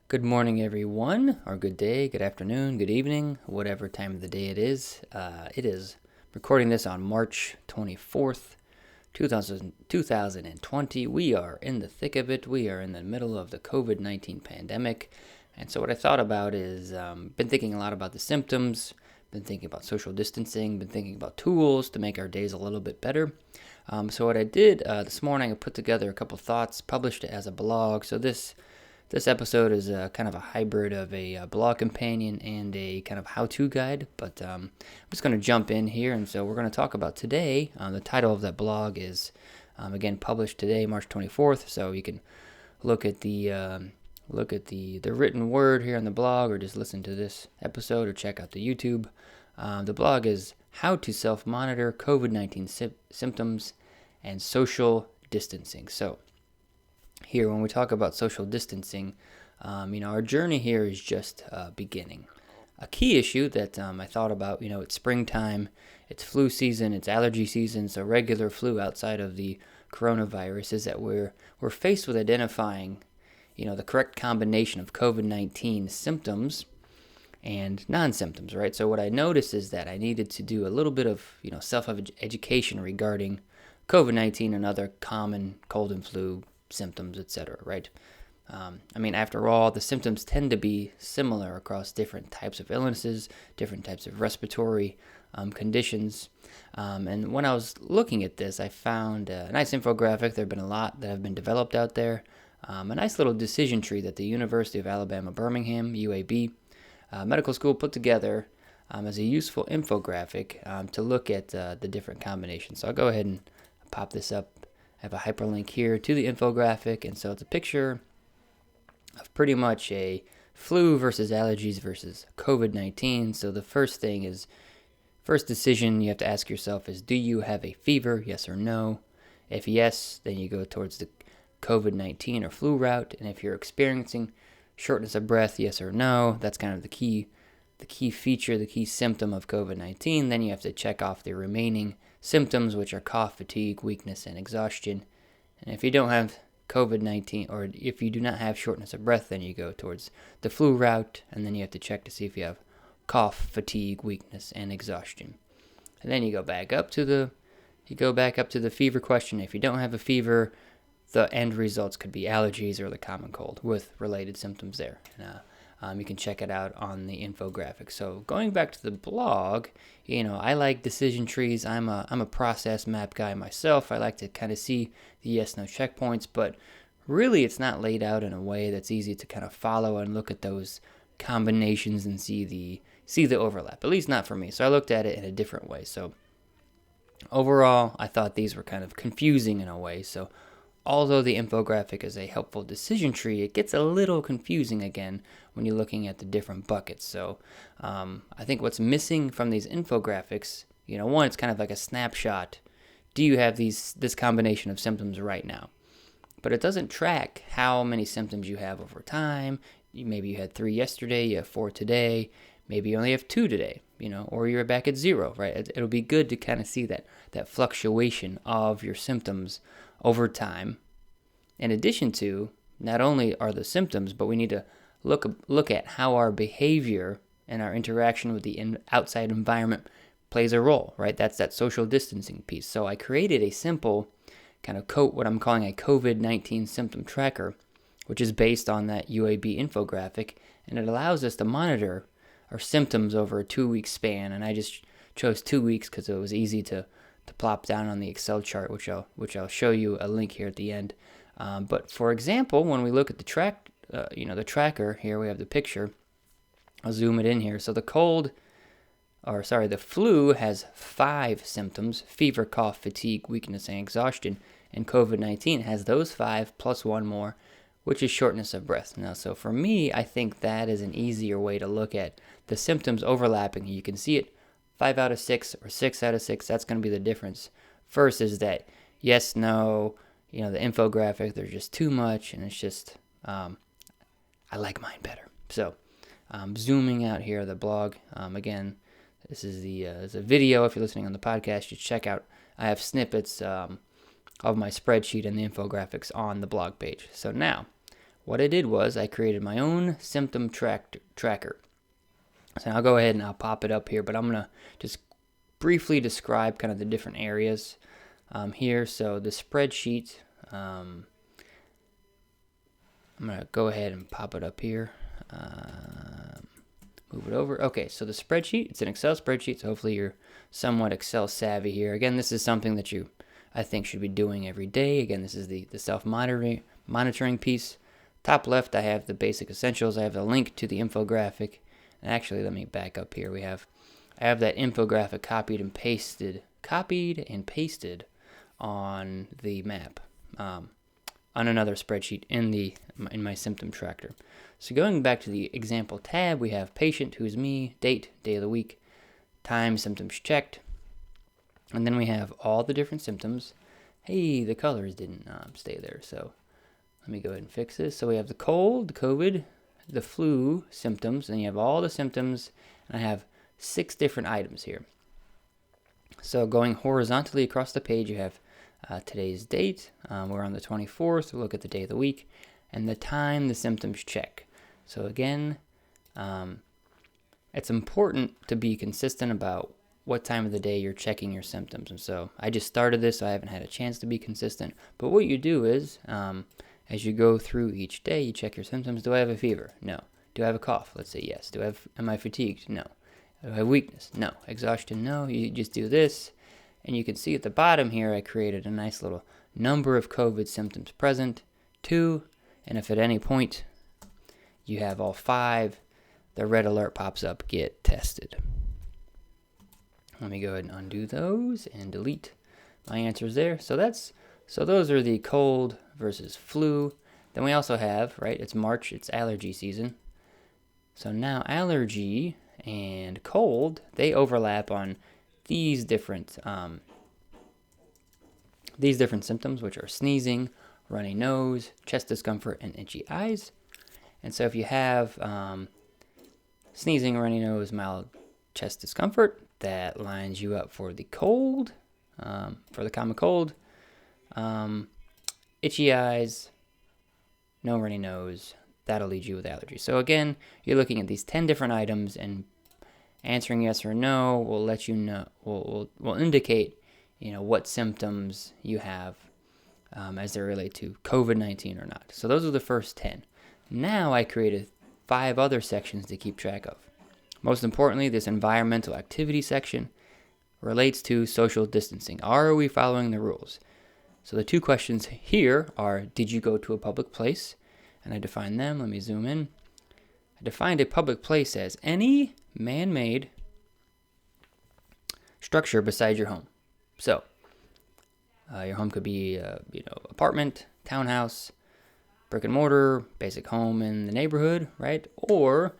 Good morning, everyone, or good day, good afternoon, good evening, whatever time of the day it is. It is recording this on March 24th, 2020. We are in the thick of it. We are in the middle of the COVID-19 pandemic. And so what I thought about is, been thinking a lot about the symptoms, been thinking about social distancing, been thinking about tools to make our days a little bit better. So what I did this morning, I put together a couple thoughts, published it as a blog. So this episode is kind of a hybrid of a blog companion and a kind of how-to guide, but I'm just going to jump in here, and so we're going to talk about today. The title of that blog is, again, published today, March 24th, so you can look at the written word here on the blog, or just listen to this episode, or check out the YouTube. The blog is How to Self-Monitor COVID-19 Symptoms and Social Distancing. So here, when we talk about social distancing, our journey here is just beginning. A key issue that I thought about, it's springtime, it's flu season, it's allergy season, so regular flu outside of the coronavirus, is that we're faced with identifying, the correct combination of COVID-19 symptoms and non-symptoms, right? So what I noticed is that I needed to do a little bit of, self-education regarding COVID-19 and other common cold and flu symptoms, etc., right? After all, the symptoms tend to be similar across different types of illnesses, different types of respiratory conditions. And when I was looking at this, I found a nice infographic. There have been a lot that have been developed out there. A nice little decision tree that the University of Alabama, Birmingham, UAB, medical school put together as a useful infographic to look at the different combinations. So I'll go ahead and pop this up. I have a hyperlink here to the infographic, and so it's a picture of pretty much a flu versus allergies versus COVID-19. So the first decision you have to ask yourself is, do you have a fever, yes or no? If yes, then you go towards the COVID-19 or flu route, and if you're experiencing shortness of breath, yes or no, that's kind of the key feature, the key symptom of COVID-19. Then you have to check off the remaining symptoms, which are cough, fatigue, weakness, and exhaustion. And if you don't have COVID-19, or if you do not have shortness of breath, then you go towards the flu route, and then you have to check to see if you have cough, fatigue, weakness, and exhaustion. And then you go back up to the fever question. If you don't have a fever, the end results could be allergies or the common cold with related symptoms there. And, you can check it out on the infographic. So going back to the blog, I like decision trees. I'm a process map guy myself. I like to kind of see the yes/no checkpoints, but really it's not laid out in a way that's easy to kind of follow and look at those combinations and see the overlap. At least not for me. So I looked at it in a different way. So overall, I thought these were kind of confusing in a way. So although the infographic is a helpful decision tree, it gets a little confusing again when you're looking at the different buckets. So I think what's missing from these infographics, one, it's kind of like a snapshot. Do you have this combination of symptoms right now? But it doesn't track how many symptoms you have over time. Maybe you had 3 yesterday, you have 4 today, maybe you only have 2 today, or you're back at 0, right? It'll be good to kind of see that fluctuation of your symptoms over time. In addition to, not only are the symptoms, but we need to look at how our behavior and our interaction with the outside environment plays a role, right? That's that social distancing piece. So I created a simple kind of what I'm calling a COVID-19 symptom tracker, which is based on that UAB infographic, and it allows us to monitor our symptoms over a 2-week span. And I just chose 2 weeks because it was easy to plop down on the Excel chart, which I'll show you a link here at the end. But for example, when we look at the tracker here, we have the picture. I'll zoom it in here. So the flu has 5 symptoms: fever, cough, fatigue, weakness, and exhaustion. And COVID-19 has those 5 plus 1 more, which is shortness of breath. Now, so for me, I think that is an easier way to look at the symptoms overlapping. You can see it 5 out of 6 or 6 out of 6, that's going to be the difference. Versus that yes, no, the infographic, there's just too much, and it's just, I like mine better. So zooming out here, the blog, again, this is it's a video. If you're listening on the podcast, you check out, I have snippets of my spreadsheet and the infographics on the blog page. So now, what I did was I created my own symptom tracker. So I'll go ahead and I'll pop it up here, but I'm going to just briefly describe kind of the different areas here. So the spreadsheet, I'm going to go ahead and pop it up here. Move it over. Okay, so the spreadsheet, it's an Excel spreadsheet, so hopefully you're somewhat Excel savvy here. Again, this is something that you, I think, should be doing every day. Again, this is the self-monitoring piece. Top left, I have the basic essentials. I have the link to the infographic. And actually, let me back up here. I have that infographic copied and pasted on the map, on another spreadsheet in my symptom tracker. So going back to the example tab, we have patient, who's me, date, day of the week, time, symptoms checked, and then we have all the different symptoms. Hey, the colors didn't stay there, so let me go ahead and fix this. So we have the cold, the COVID, the flu symptoms, and you have all the symptoms, and I have 6 different items here. So going horizontally across the page, you have today's date. We're on the 24th. We'll look at the day of the week, and the time, the symptoms check. So again, it's important to be consistent about what time of the day you're checking your symptoms. And so I just started this, so I haven't had a chance to be consistent. But what you do is, as you go through each day, you check your symptoms. Do I have a fever? No. Do I have a cough? Let's say yes. Am I fatigued? No. Do I have weakness? No. Exhaustion? No. You just do this. And you can see at the bottom here, I created a nice little number of COVID symptoms present, 2. And if at any point you have all 5, the red alert pops up, get tested. Let me go ahead and undo those and delete my answers there. So those are the cold versus flu. Then we also have, right, it's March, it's allergy season. So now allergy and cold, they overlap on these different symptoms, which are sneezing, runny nose, chest discomfort, and itchy eyes. And so if you have sneezing, runny nose, mild chest discomfort, that lines you up for the cold, for the common cold. Itchy eyes, no runny nose, that'll lead you with allergies. So again, you're looking at these 10 different items, and answering yes or no will let you know, will indicate, what symptoms you have as they relate to COVID-19 or not. So those are the first 10. Now I created 5 other sections to keep track of. Most importantly, this environmental activity section relates to social distancing. Are we following the rules? So the 2 questions here are, did you go to a public place? And I define them. Let me zoom in. I defined a public place as any man-made structure beside your home. So your home could be, apartment, townhouse, brick and mortar, basic home in the neighborhood, right? Or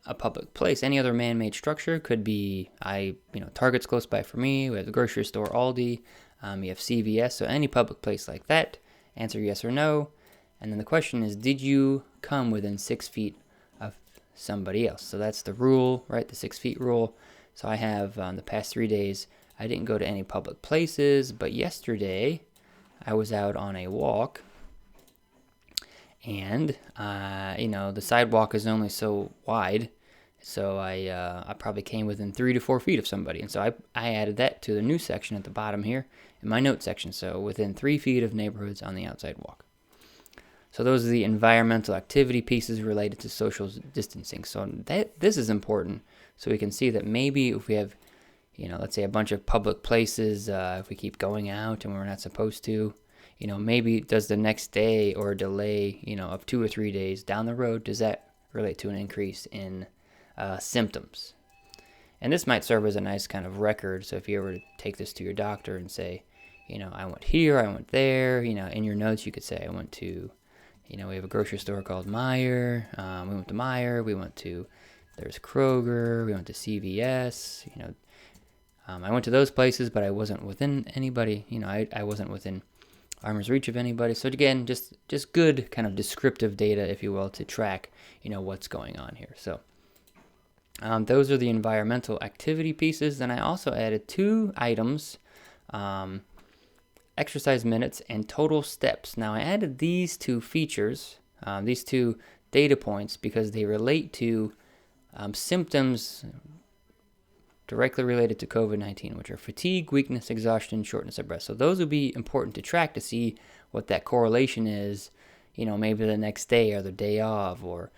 a public place. Any other man-made structure could be, Target's close by for me. We have the grocery store, Aldi. You have CVS. So any public place like that, answer yes or no. And then the question is, did you come within 6 feet of somebody else? So that's the rule, right? The 6 feet rule. So I have the past 3 days, I didn't go to any public places, but yesterday I was out on a walk, and the sidewalk is only so wide, so I probably came within 3 to 4 feet of somebody, and so I added that to the new section at the bottom here in my notes section. So within 3 feet of neighborhoods on the outside walk. So those are the environmental activity pieces related to social distancing. So this is important, so we can see that maybe if we have, let's say a bunch of public places, if we keep going out and we're not supposed to, maybe does the next day or a delay, of 2 or 3 days down the road, does that relate to an increase in symptoms? And this might serve as a nice kind of record. So if you ever take this to your doctor and say, I went here, I went there, in your notes you could say I went to, we have a grocery store called Meijer. We went to Meijer. There's Kroger. We went to CVS. I went to those places, but I wasn't within anybody. I wasn't within arm's reach of anybody. So again, just good kind of descriptive data, if you will, to track, what's going on here. So those are the environmental activity pieces. Then I also added 2 items, exercise minutes and total steps. Now I added these 2 features these two data points, because they relate to symptoms directly related to COVID-19, which are fatigue, weakness, exhaustion, shortness of breath. So those would be important to track to see what that correlation is, maybe the next day or the day of, or,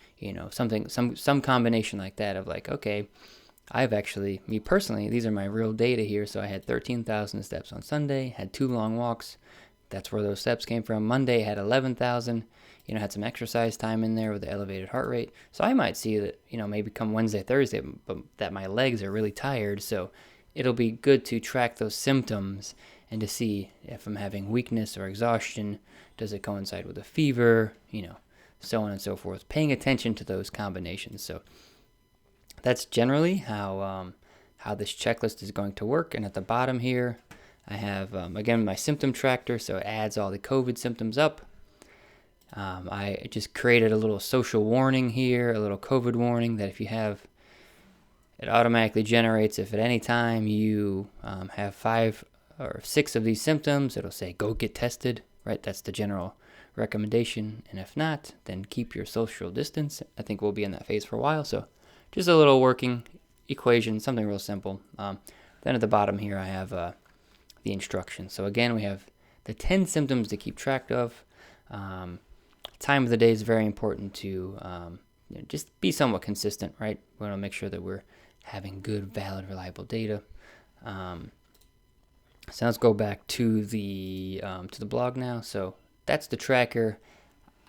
something, some combination like that of like, okay, I've actually, me personally, these are my real data here. So I had 13,000 steps on Sunday, had 2 long walks. That's where those steps came from. Monday had 11,000, had some exercise time in there with the elevated heart rate. So I might see that, maybe come Wednesday, Thursday, but that my legs are really tired. So it'll be good to track those symptoms and to see if I'm having weakness or exhaustion. Does it coincide with a fever? So on and so forth. Paying attention to those combinations. So that's generally how this checklist is going to work. And at the bottom here, I have, again, my symptom tracker, so it adds all the COVID symptoms up. I just created a little social warning here, a little COVID warning that if you have, it automatically generates if at any time you have 5 or 6 of these symptoms, it'll say, go get tested, right? That's the general recommendation. And if not, then keep your social distance. I think we'll be in that phase for a while. So just a little working equation, something real simple. Then at the bottom here, I have the instructions. So again, we have the 10 symptoms to keep track of. Time of the day is very important to just be somewhat consistent, right? We want to make sure that we're having good, valid, reliable data. So let's go back to the blog now. So that's the tracker.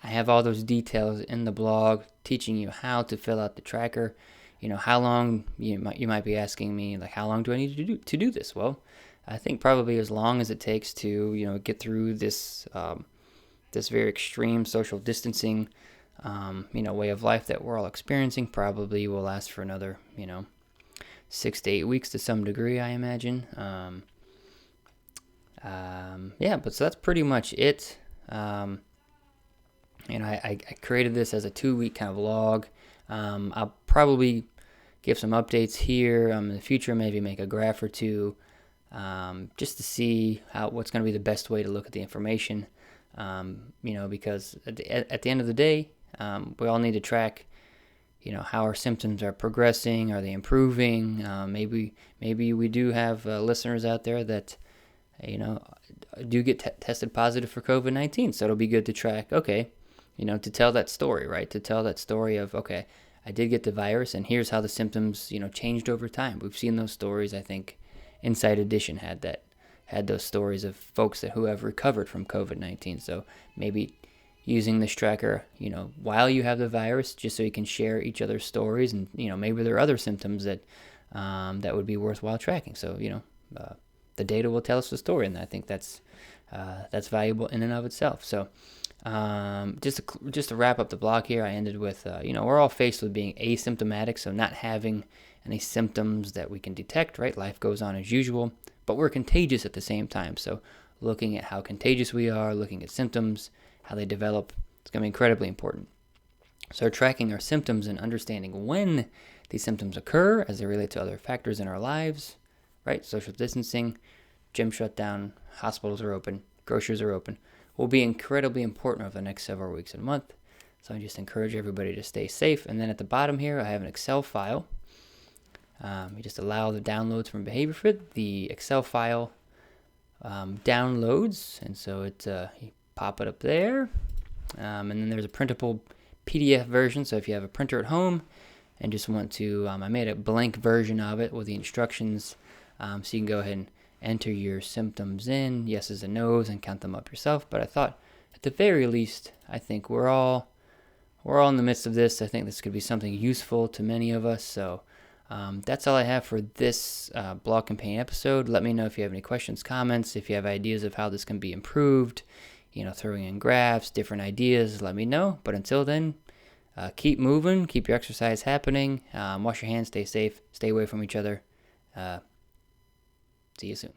I have all those details in the blog teaching you how to fill out the tracker. How long, you might be asking me, like, how long do I need to do this? Well, I think probably as long as it takes to, get through this this very extreme social distancing, way of life that we're all experiencing. Probably will last for another, 6 to 8 weeks to some degree, I imagine. But so that's pretty much it. I created this as a 2-week kind of log. I'll probably give some updates here in the future, maybe make a graph or two, just to see what's going to be the best way to look at the information. Because at the end of the day, we all need to track, how our symptoms are progressing. Are they improving? Maybe we do have listeners out there that, do get tested positive for COVID-19. So it'll be good to track, okay, to tell that story, right? To tell that story of, okay, I did get the virus and here's how the symptoms, changed over time. We've seen those stories. I think Inside Edition had those stories of folks who have recovered from COVID-19. So maybe using this tracker, while you have the virus, just so you can share each other's stories, and maybe there are other symptoms that would be worthwhile tracking. So the data will tell us the story, and I think that's valuable in and of itself. So just to wrap up the blog here, I ended with we're all faced with being asymptomatic, so not having any symptoms that we can detect. Right, life goes on as usual. But we're contagious at the same time. So looking at how contagious we are, looking at symptoms, how they develop, it's going to be incredibly important. So tracking our symptoms and understanding when these symptoms occur as they relate to other factors in our lives, right? Social distancing, gym shut down, hospitals are open, groceries are open, will be incredibly important over the next several weeks and month. So I just encourage everybody to stay safe. And then at the bottom here, I have an Excel file. You just allow the downloads from BehaviorFit. The Excel file downloads, and so you pop it up there. And then there's a printable PDF version. So if you have a printer at home and just want to, I made a blank version of it with the instructions, so you can go ahead and enter your symptoms in, yeses and nos, and count them up yourself. But I thought, at the very least, I think we're all in the midst of this. I think this could be something useful to many of us. So that's all I have for this blog campaign episode. Let me know if you have any questions, comments, if you have ideas of how this can be improved, throwing in graphs, different ideas, let me know. But until then, keep moving, keep your exercise happening, wash your hands, stay safe, stay away from each other. See you soon.